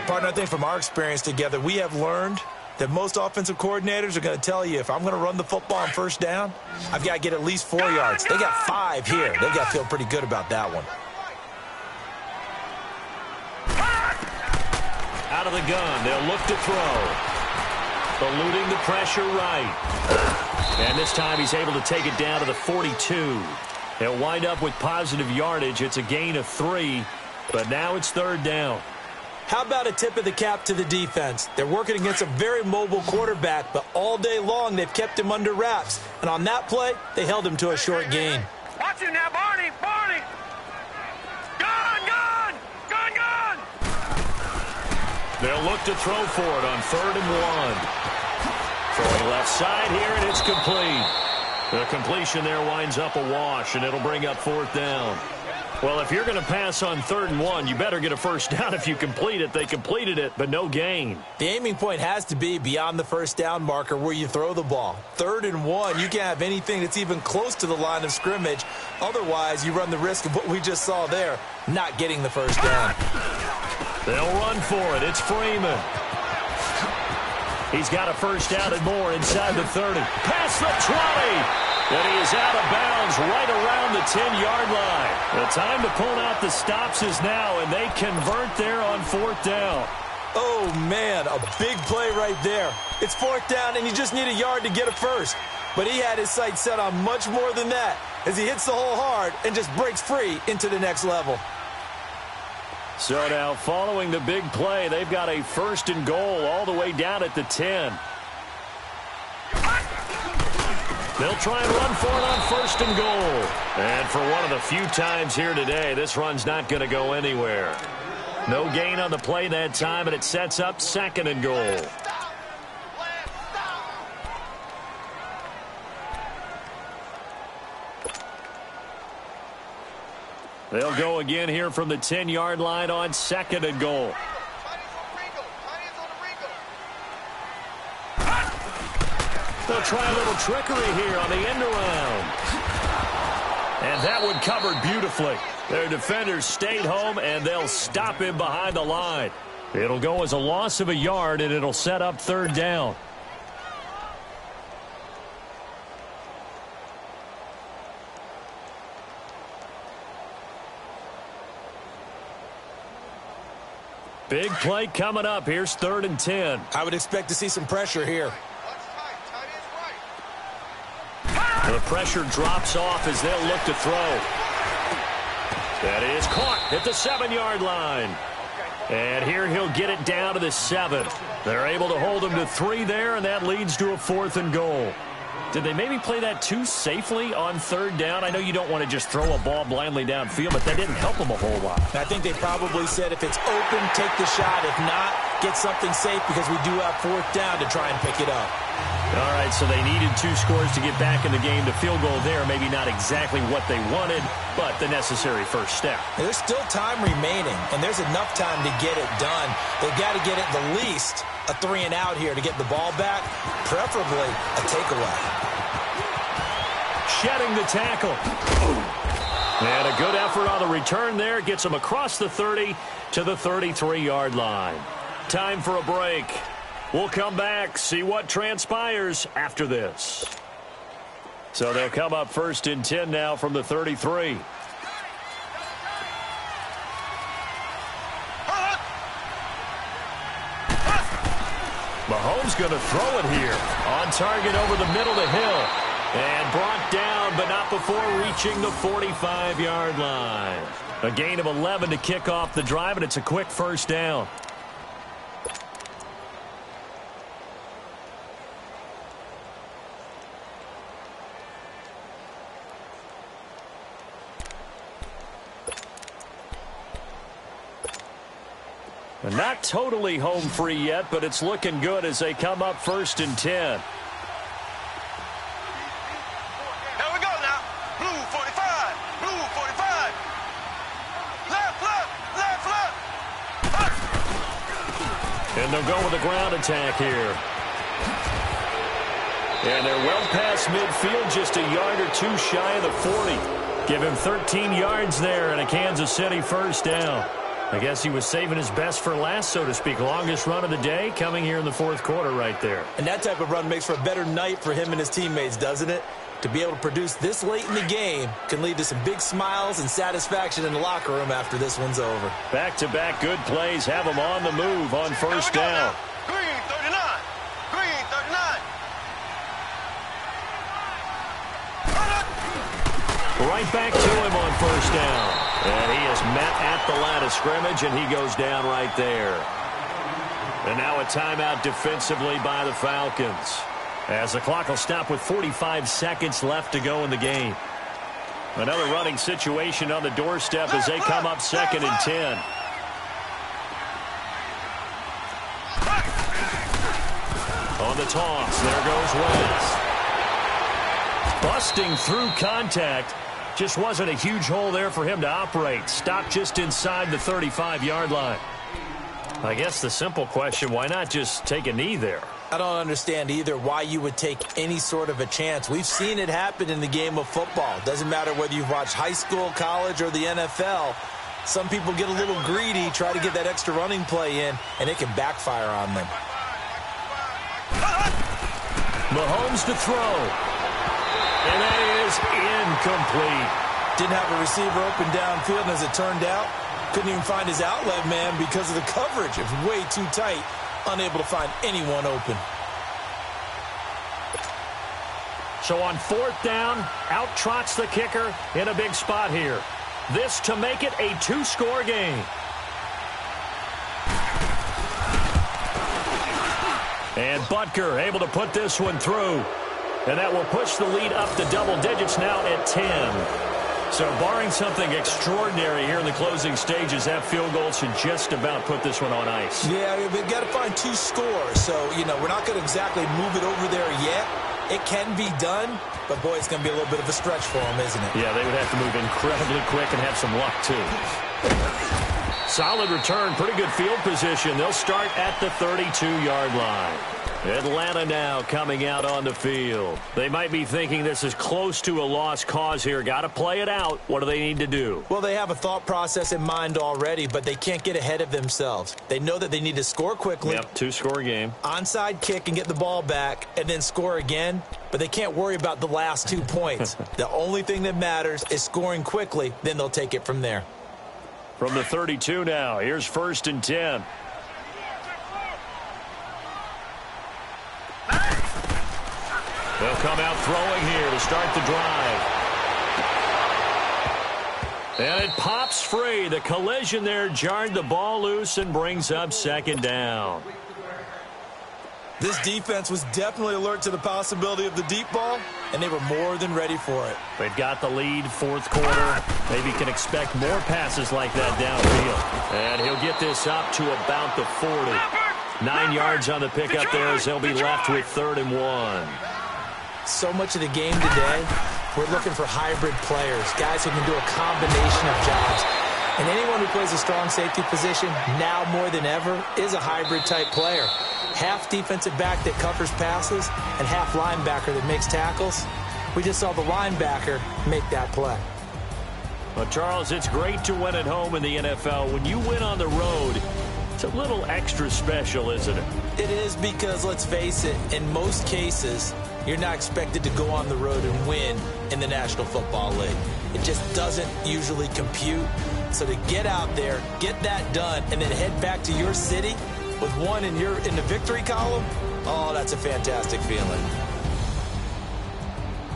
Partner, I think from our experience together, we have learned that most offensive coordinators are going to tell you, if I'm going to run the football on 1st down, I've got to get at least 4 yards. They got 5 here. They've got to feel pretty good about that one. Out of the gun, they'll look to throw. Eluding the pressure right. And this time he's able to take it down to the 42. They'll wind up with positive yardage. It's a gain of 3, but now it's 3rd down. How about a tip of the cap to the defense? They're working against a very mobile quarterback, but all day long they've kept him under wraps. And on that play, they held him to a short gain. Watch him now, Barney! Barney! Gone! Gone! Gone! Gone! They'll look to throw for it on 3rd and 1. Throwing left side here, and it's complete. The completion there winds up a wash, and it'll bring up 4th down. Well, if you're going to pass on 3rd and 1, you better get a 1st down if you complete it. They completed it, but no gain. The aiming point has to be beyond the 1st down marker where you throw the ball. 3rd and 1, you can't have anything that's even close to the line of scrimmage. Otherwise, you run the risk of what we just saw there, not getting the 1st down. They'll run for it. It's Freeman. He's got a 1st down and more inside the 30. Past the 20. And he is out of bounds right around the 10-yard line. The time to pull out the stops is now, and they convert there on 4th down. Oh, man, a big play right there. It's 4th down, and you just need a yard to get a 1st. But he had his sights set on much more than that as he hits the hole hard and just breaks free into the next level. So now, following the big play, they've got a 1st and goal all the way down at the 10. They'll try and run for it on 1st and goal. And for one of the few times here today, this run's not going to go anywhere. No gain on the play that time, and it sets up 2nd and goal. They'll go again here from the 10-yard line on 2nd and goal. They'll try a little trickery here on the end around. And that one covered beautifully. Their defenders stayed home, and they'll stop him behind the line. It'll go as a loss of a yard, and it'll set up 3rd down. Big play coming up. Here's 3rd and 10. I would expect to see some pressure here. The pressure drops off as they'll look to throw. That is caught at the 7-yard line. And here he'll get it down to the 7. They're able to hold him to 3 there, and that leads to a 4th and goal. Did they maybe play that too safely on 3rd down? I know you don't want to just throw a ball blindly downfield, but that didn't help them a whole lot. I think they probably said if it's open, take the shot. If not, get something safe because we do have 4th down to try and pick it up. All right, so they needed 2 scores to get back in the game. The field goal there, maybe not exactly what they wanted, but the necessary first step. There's still time remaining, and there's enough time to get it done. They've got to get it the least a 3 and out here to get the ball back, preferably a takeaway. Shedding the tackle. And a good effort on the return there. Gets him across the 30 to the 33-yard line. Time for a break. We'll come back, see what transpires after this. So they'll come up 1st and 10 now from the 33. Mahomes going to throw it here. On target over the middle to Hill. And brought down, but not before reaching the 45-yard line. A gain of 11 to kick off the drive, and it's a quick first down. Not totally home free yet, but it's looking good as they come up 1st and 10. Here we go now. Blue 45. Blue 45. Left, left, left, left. And they'll go with a ground attack here. And they're well past midfield, just a yard or 2 shy of the 40. Give him 13 yards there and a Kansas City first down. I guess he was saving his best for last, so to speak. Longest run of the day coming here in the 4th quarter right there. And that type of run makes for a better night for him and his teammates, doesn't it? To be able to produce this late in the game can lead to some big smiles and satisfaction in the locker room after this one's over. Back-to-back good plays have him on the move on first down. Green 39. Green 39. Right back to him on first down. And he is met at the line of scrimmage, and he goes down right there. And now a timeout defensively by the Falcons, as the clock will stop with 45 seconds left to go in the game. Another running situation on the doorstep as they come up 2nd and 10. On the toss, there goes Wentz. Busting through contact. Just wasn't a huge hole there for him to operate. Stopped just inside the 35-yard line. I guess the simple question, why not just take a knee there? I don't understand either why you would take any sort of a chance. We've seen it happen in the game of football. Doesn't matter whether you've watched high school, college, or the NFL. Some people get a little greedy, try to get that extra running play in, and it can backfire on them. Mahomes to throw. And that is incomplete. Didn't have a receiver open downfield, and as it turned out, couldn't even find his outlet man because of the coverage. It was way too tight, unable to find anyone open. So on 4th down, out trots the kicker in a big spot here. This to make it a 2-score game. And Butker able to put this one through. And that will push the lead up to double digits now at 10. So barring something extraordinary here in the closing stages, that field goal should just about put this one on ice. Yeah, they've got to find 2 scores. So, we're not going to exactly move it over there yet. It can be done, but, boy, it's going to be a little bit of a stretch for them, isn't it? Yeah, they would have to move incredibly quick and have some luck, too. Solid return, pretty good field position. They'll start at the 32-yard line. Atlanta now coming out on the field. They might be thinking this is close to a lost cause here. Got to play it out. What do they need to do? Well, they have a thought process in mind already, but they can't get ahead of themselves. They know that they need to score quickly. Yep, 2-score game. Onside kick and get the ball back and then score again, but they can't worry about the last 2 points. The only thing that matters is scoring quickly, then they'll take it from there. From the 32 now, here's 1st and 10. They'll come out throwing here to start the drive. And it pops free. The collision there jarred the ball loose and brings up second down. This defense was definitely alert to the possibility of the deep ball, and they were more than ready for it. They've got the lead, fourth quarter. Maybe can expect more passes like that downfield. And he'll get this up to about the 40. 9 yards on the pickup there as they'll be left with 3rd and 1. So much of the game today, we're looking for hybrid players, guys who can do a combination of jobs. And anyone who plays a strong safety position, now more than ever, is a hybrid-type player. Half defensive back that covers passes and half linebacker that makes tackles. We just saw the linebacker make that play. Well, Charles, it's great to win at home in the NFL. When you win on the road, it's a little extra special, isn't it? It is because, let's face it, in most cases, you're not expected to go on the road and win in the National Football League. It just doesn't usually compute. So to get out there, get that done, and then head back to your city with one in the victory column, oh, that's a fantastic feeling.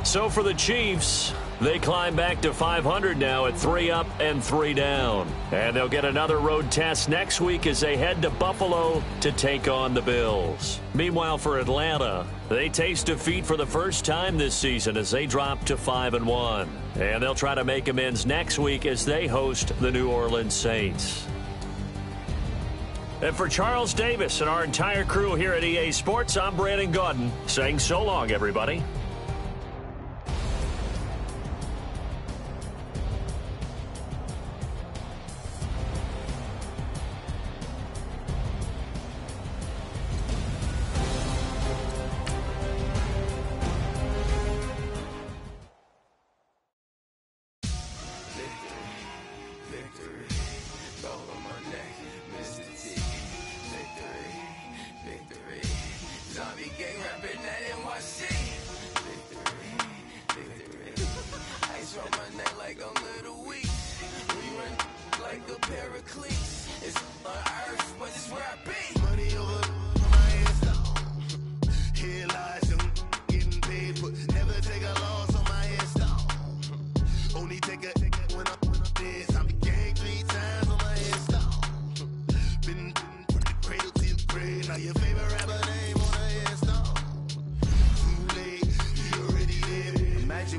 So for the Chiefs, they climb back to 500 now at 3 up and 3 down. And they'll get another road test next week as they head to Buffalo to take on the Bills. Meanwhile, for Atlanta, they taste defeat for the first time this season as they drop to 5-1. And they'll try to make amends next week as they host the New Orleans Saints. And for Charles Davis and our entire crew here at EA Sports, I'm Brandon Gaudin saying so long, everybody.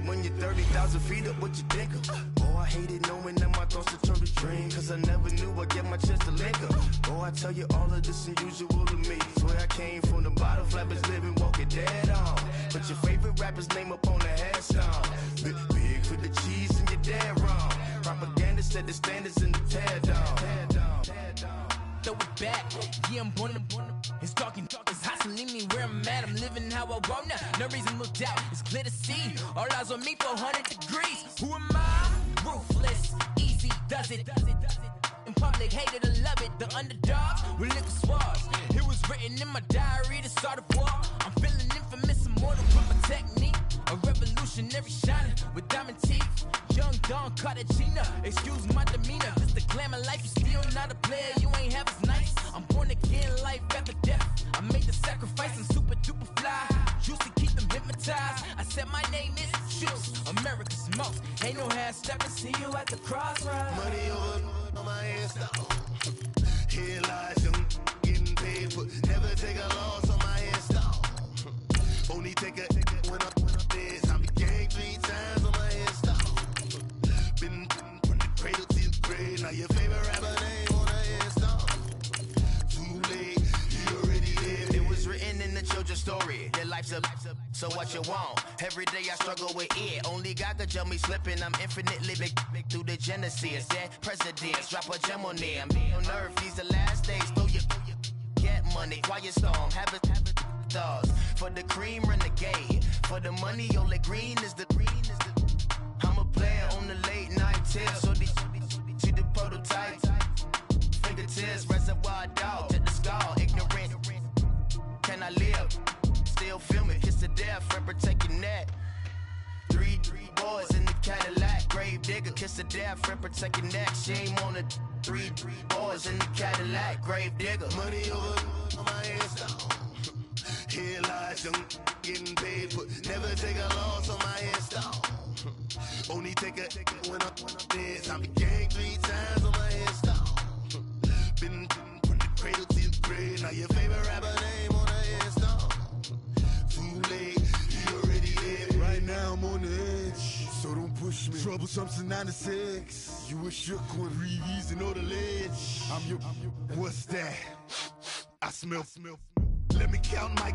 When you're 30,000 feet up, what you think of? Oh, I hated knowing that my thoughts would turn to dream, cause I never knew I'd get my chance to link up. Oh, I tell you all of this unusual to me. Swear I came from the bottom, flappers living, walking dead on. Put your favorite rapper's name up on the headstone. Big for the cheese and you're dead wrong. Propaganda set the standards in the tear down. Throw it back, yeah, I'm born to it's talking, it's hustling me where I'm at. I'm living how I want now. No reason to look doubt, it's clear to see. All eyes on me, 400 degrees. Who am I? Ruthless, easy, does it. In public, hated or love it. The underdogs with liquor swabs. It was written in my diary to start a war. I'm feeling infamous, immortal with my technique. A revolutionary shining with diamond teeth. Young Don Cartagena, excuse my demeanor. Just the glamour life, you still not a player. You ain't half as nice. I'm born again, life after death. I made the sacrifice and super duper fly. Used to keep them hypnotized. I said my name is Juice, America's most. Ain't no half stepping, see you at the crossroads. Money over on my hands, here lies young, getting paid for. Never take a loss on my hands, only take a when I'm dead. I be gang 3 times on my hands, been from the cradle to the grave. Now your favorite rapper name on the hands, too late, you already dead. It was written in the children's story. Their life's a so what you want? Every day I struggle with it. Only God could tell me slipping. I'm infinitely big through the genesis. Dead presidents, drop a gem on them. On earth, these the last days. Throw your get money, quiet storm, have it stars. For the cream, renegade. For the money, only green is the I'm a player on the late night tip. So these see the prototype. Fingertips, reservoir dog to the skull. Ignorant. Can I live? Still film it. Kiss to death, friend, protect your neck. 3 boys in the Cadillac. Grave digger, kiss to death, friend, protect your neck. Shame on the 3 boys in the Cadillac. Grave digger. Money over on my hands, here lies young, getting paid for. Never take a loss on my hands, Only take a when I'm dead. I be gang 3 times on my headstone. Been from the cradle to the grave. Now your favorite rapper name on the headstone. Too late, he already dead. Right now I'm on the edge, so don't push me. Troublesome to 9 to 6. You a shook one, breathe easy, know the ledge. I'm your, what's that? I smell. Let me count my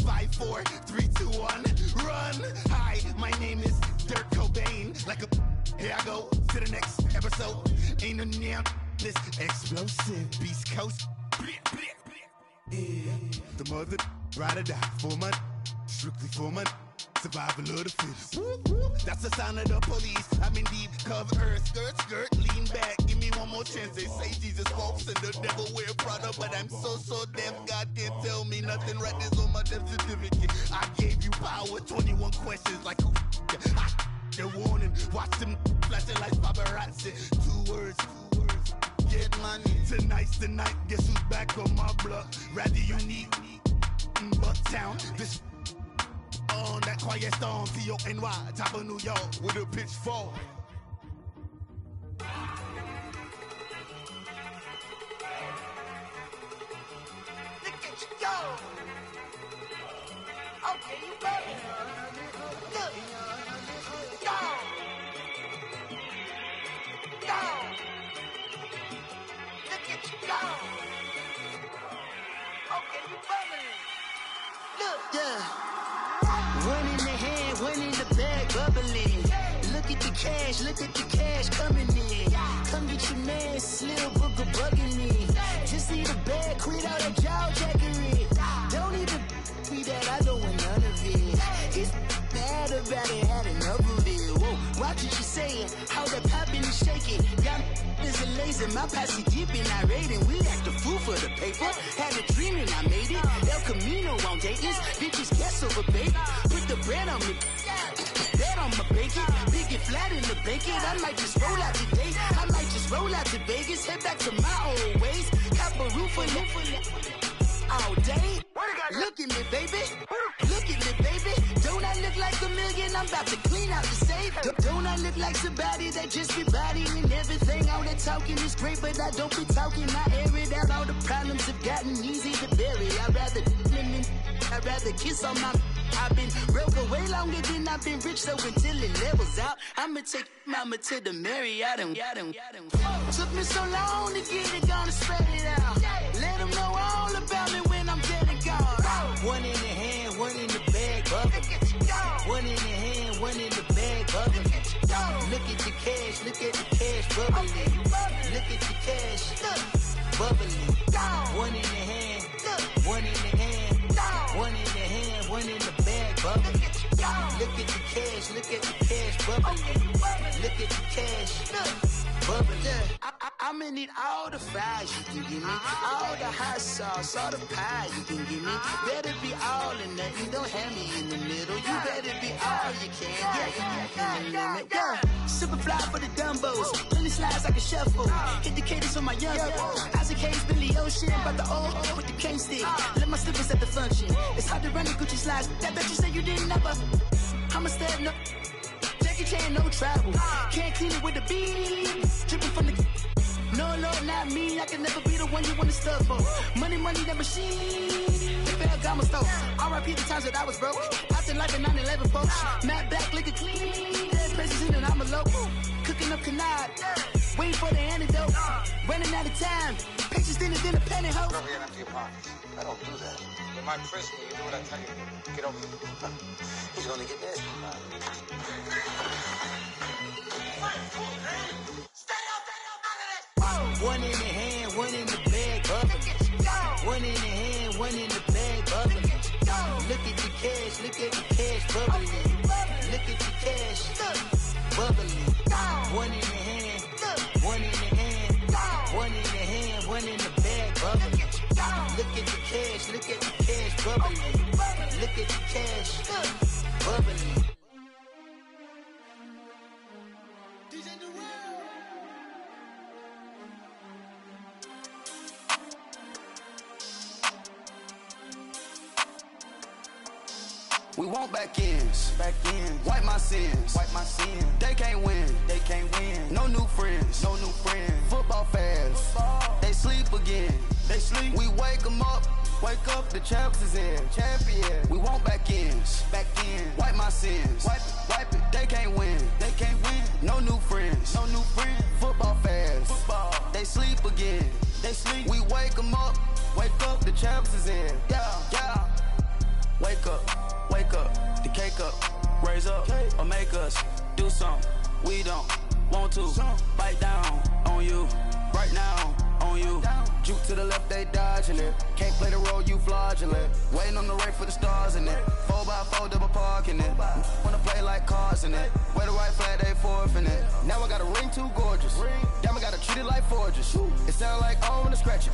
5, 4, 3, 2, 1, run. Hi, my name is Dirk Cobain. Like a, here I go to the next episode. Ain't no damn this explosive Beast Coast. Yeah. The mother ride or die for my, strictly for my survival of the fittest. That's the sign of the police. I'm in deep cover earth, skirt, lean back. Give me one more chance. They say Jesus walks and the devil wear Prada, but I'm so deaf. God can't tell me nothing. Right this on my death certificate. I gave you power. 21 questions like who? The warning. Watch them flashing like paparazzi. 2 words. Get money. Tonight's the night. Guess who's back on my block? Rather unique. Bucktown. This. On that quiet storm, T-O-N-Y, top of New York, with a pitchfork. Look at you go. Okay, you better. Look. Go. Go. Look at you go. Okay, you better. Look. Yeah. One in the hand, one in the bag, bubbling. Look at the cash coming in. Come get your man, Slim Booker bugging me. Just need a bag, quit all that jaw jackery. Don't even be that, I don't want none of it. It's bad about it, had enough of it. Whoa, watch what you saying, how that poppin' and shaking. Got is a laser, my posse deep and irate, and we act a fool for the paper. Had a dream and I made it. El Camino on Dayton's, bitches guess over baby. Put the bread on me, that on my bacon. Big and flat in the bacon. I might just roll out today. I might just roll out to Vegas, head back to my old ways. Cop a roof for all day. Look at me, baby. Look at me, baby. Don't I look like a million? I'm about to clean out the safe. Don't I look like somebody that just be bodying everything? All that talking is great, but I don't be talking. I air it out. All the problems have gotten easy to bury. I'd rather kiss on my. I've been broke way longer than I've been rich, so until it levels out, I'ma take mama to the Marriott and took me so long to get it, gonna spread it out. Let them know all about me when I'm dead and gone. One in the hand, one in the bag, bubbling. One in the hand, one in the bag, bubbling. Look at the cash, bubbling. Look at the cash, bubbling. One in the hand, one in the hand, one in the hand, one in the bag, bubbling. Look at the cash, bubbling. Look at the cash, bubbling. I'ma need all the fries you can give me, all the hot sauce, all the pie you can give me. Better be all or nothing, don't have me in the middle. You better be all you can, yeah. Super fly for the Dumbos, plenty slides like a shuffle. Hit the cadence on my young Isaac Hayes, Billy Ocean, but the old with the cane stick. Let my slippers at the function. It's hard to run the Gucci slides. That bet you say you didn't never. I'm a step no. Jackie Chan, no travel. Can't clean it with the beat. Dripping from the. No, Lord, not me. I can never be the one you want to stuff for. Money, that machine. The bell got my stove. R.I.P. the times that I was broke. After life in 9/11, folks. Matte black, liquor clean. Dead presents in and I'm a local. Cooking up canard. Waiting for the antidote. Running out of time. Patience thinner than a pantyhose. Over here and empty your pockets. I don't do that. In my prison, you do what I tell you. Get over here. He's gonna get this. One in the hand, one in the bag, bubbling. One in the hand, one in the bag, bubbling. Look at the cash, bubbling. Look at the cash, bubbling. One in the hand, one in the hand, one in the hand, one in the bag, bubbling. Look at the cash, bubbling. Look at the cash, bubbling. We won't want back ends. Wipe my sins. They can't win. No new friends. Football fans. They sleep again. We wake them up. Wake up, the champs is in. Champion. We want back ends. Wipe my sins. Wipe it. They can't win. No new friends. Football fans. They sleep again. We wake them up. Wake up, the champs is in. Yeah. Wake up, the cake up. Raise up, or make us do something we don't want to. Bite down on you, right now on you. Juke to the left, they dodging it. Can't play the role, you fraudulent. Waiting on the race for the stars in it. 4x4 double parking it. Wanna play like cars in it. Wear the white flag, they forfeit it. Now I got a ring too gorgeous. Damn, I gotta treat it like forges. It sound like I wanna scratch it.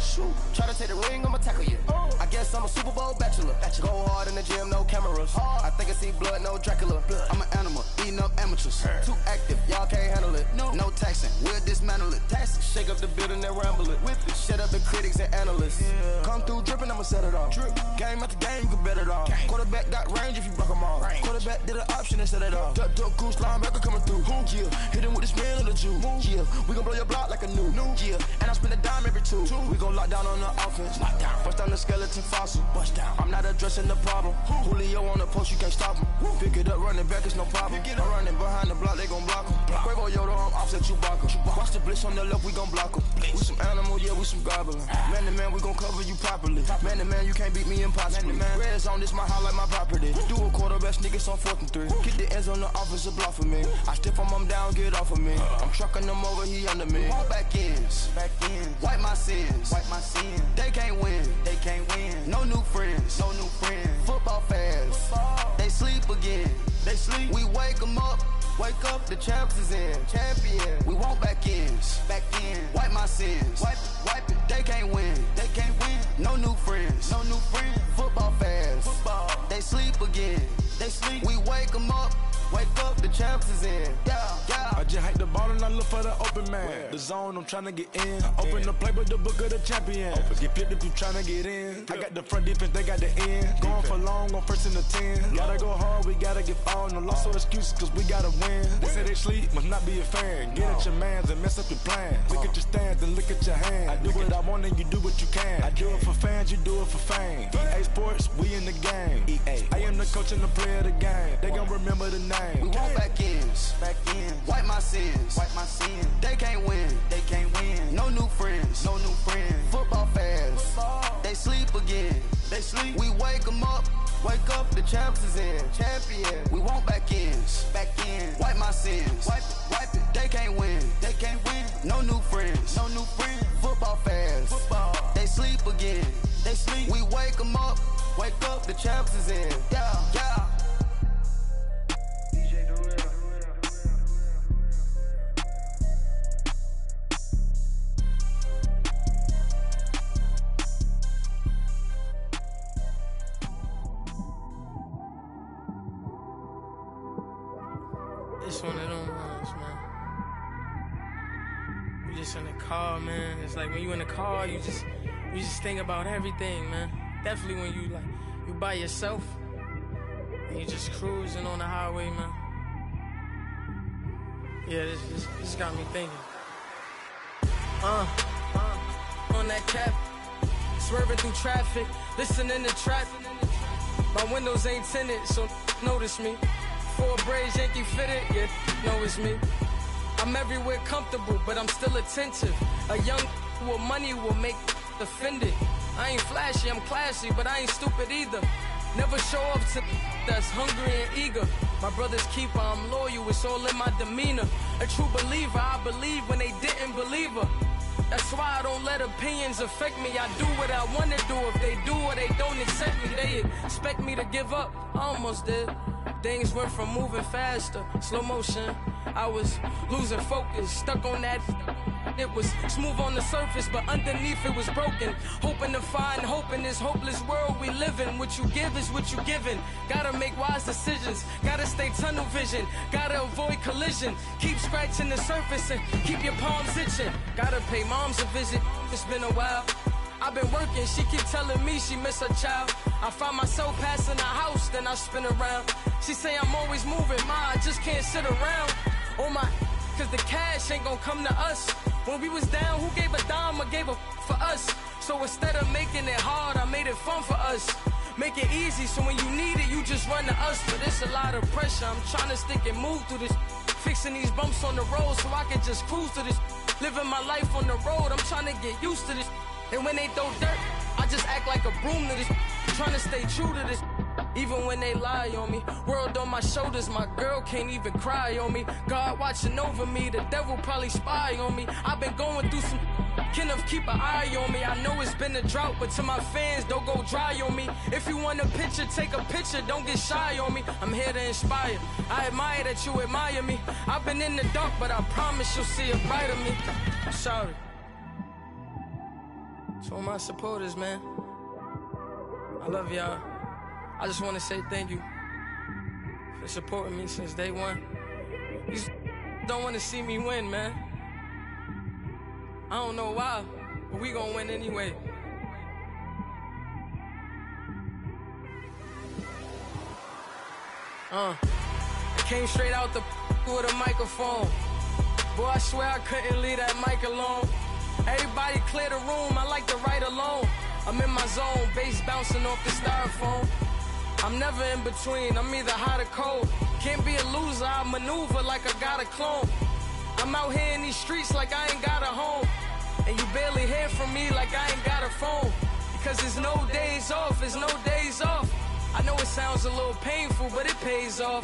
Try to take the ring, I'ma tackle you. I guess I'm a Super Bowl bachelor. Go hard in the gym, no cameras. I think I see blood, no Dracula. I'm an animal, eating up amateurs. Too active, y'all can't handle it. No taxing, we'll dismantle it. Shake up the building and ramble it. Whip it, shut up the critics and analysts. Come through dripping, I'ma set it off. Game after game, you can bet it off. Quarterback got range if you block them off. Quarterback did an option and set it off. Duck goose linebacker coming through. Yeah, hit him with the spin of the Jew. Yeah, we gon' blow your block like a new. Yeah, and I spend a dime every two. We gon' lock down on the offense. Bust down the skeleton fossil. I'm not addressing the problem. Julio on the post, you can't stop him. Pick it up, running back, it's no problem. I'm running behind the block, they gon' block him. Quavo Yoda, I'm offset Chewbacca. Watch the blitz on the left, we gon' block him. We some animal, yeah, we some goblin. Man to man, we gon' cover you properly. Man to man, you can't beat me impossibly. Red zone, this my highlight, my property. Do a quarterback sneakers on 4th and 3. Get the ends on the offensive block for me. I stiff him, I'm down, get off of me. I'm trucking them over, he under me. Want back ends. Wipe my sins. They can't win. No new friends. Football fans. They sleep again. We wake them up. Wake up, the champs is in. Champion. We want back ends. Wipe my sins. Wipe it. They can't win. No new friends. Football fans. They sleep again. We wake them up. Wake up, the champs is in. Yeah. I just hike the ball and I look for the open man. The zone, I'm tryna get in. Open the playbook, the book of the champion. Get flipped if you tryna get in. I got the front defense, they got the end. Going for long, on 1st and the 10. Gotta go hard, we gotta get fouled. No loss or excuses, cause we gotta win. They say they sleep, must not be a fan. Get at your mans and mess up your plans. Look at your stands and look at your hands. I do what I want and you do what you can. I do it for fans, you do it for fame. EA Sports, we in the game. I am the coach and the player of the game. They gon' remember the name. We want back ends. Wipe my sins. They can't win. No new friends. Football fans. They sleep again. We wake them up. Wake up, the champs is in. Champion. We want back ends. Wipe my sins. Wipe it. They can't win. No new friends. Football fans. They sleep again. We wake them up. Wake up, the champs is in. Yeah. It's one of them ones, man. You just in the car, man. It's like when you in the car, you just think about everything, man. Definitely when you by yourself and you just cruising on the highway, man. Yeah, this got me thinking. On that cap, swerving through traffic, listening to trap. My windows ain't tinted, so notice me. 4 braids, Yankee fitted, yeah, know it's me. I'm everywhere comfortable, but I'm still attentive. A young with money will make offended. I ain't flashy, I'm classy, but I ain't stupid either. Never show up to that's hungry and eager. My brother's keeper, I'm loyal, it's all in my demeanor. A true believer, I believe when they didn't believe her. That's why I don't let opinions affect me. I do what I want to do. If they do or they don't accept me, they expect me to give up. I almost did. Things went from moving faster, slow motion. I was losing focus, stuck on that. It was smooth on the surface, but underneath it was broken. Hoping to find hope in this hopeless world we live in. What you give is what you given. Gotta make wise decisions. Gotta stay tunnel vision. Gotta avoid collision. Keep scratching the surface and keep your palms itching. Gotta pay moms a visit. It's been a while. I've been working, she keep telling me she miss her child. I find myself passing the house, then I spin around. She say I'm always moving, ma, I just can't sit around. Oh my, cause the cash ain't gon' come to us. When we was down, who gave a dime or gave a for us? So instead of making it hard, I made it fun for us. Make it easy, so when you need it, you just run to us. But it's a lot of pressure, I'm trying to stick and move through this. Fixing these bumps on the road so I can just cruise to this. Living my life on the road, I'm trying to get used to this. And when they throw dirt, I just act like a broom to this. Trying to stay true to this. Even when they lie on me, world on my shoulders, my girl can't even cry on me. God watching over me, the devil probably spy on me. I've been going through some, Kenneth keep an eye on me. I know it's been a drought, but to my fans, don't go dry on me. If you want a picture, take a picture, don't get shy on me. I'm here to inspire, I admire that you admire me. I've been in the dark, but I promise you'll see a brighter me. I'm sorry. To all my supporters, man, I love y'all. I just want to say thank you for supporting me since day one. You just don't want to see me win, man. I don't know why, but we gonna win anyway. I came straight out the with a microphone. Boy, I swear I couldn't leave that mic alone. Everybody clear the room, I like to write alone. I'm in my zone, bass bouncing off the styrofoam. I'm never in between, I'm either hot or cold. Can't be a loser, I maneuver like I got a clone. I'm out here in these streets like I ain't got a home. And you barely hear from me like I ain't got a phone. Because there's no days off, there's no days off. I know it sounds a little painful, but it pays off.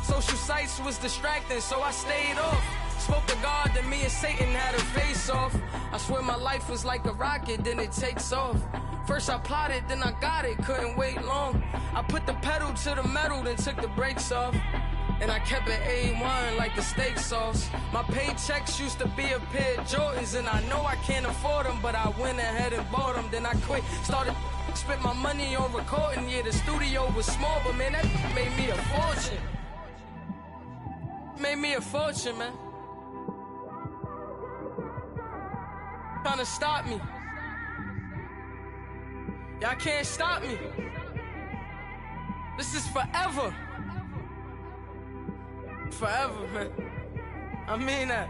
Social sites was distracting, so I stayed off. Spoke to God, then me and Satan had a face off. I swear my life was like a rocket, then it takes off. First I plotted, then I got it, couldn't wait long. I put the pedal to the metal, then took the brakes off. And I kept it A1 like the steak sauce. My paychecks used to be a pair of Jordans, and I know I can't afford them, but I went ahead and bought them. Then I quit, started spent my money on recording. Yeah, the studio was small, but man, that made me a fortune. Made me a fortune, man. Trying to stop me. Y'all can't stop me. This is forever. Forever, man. I mean that.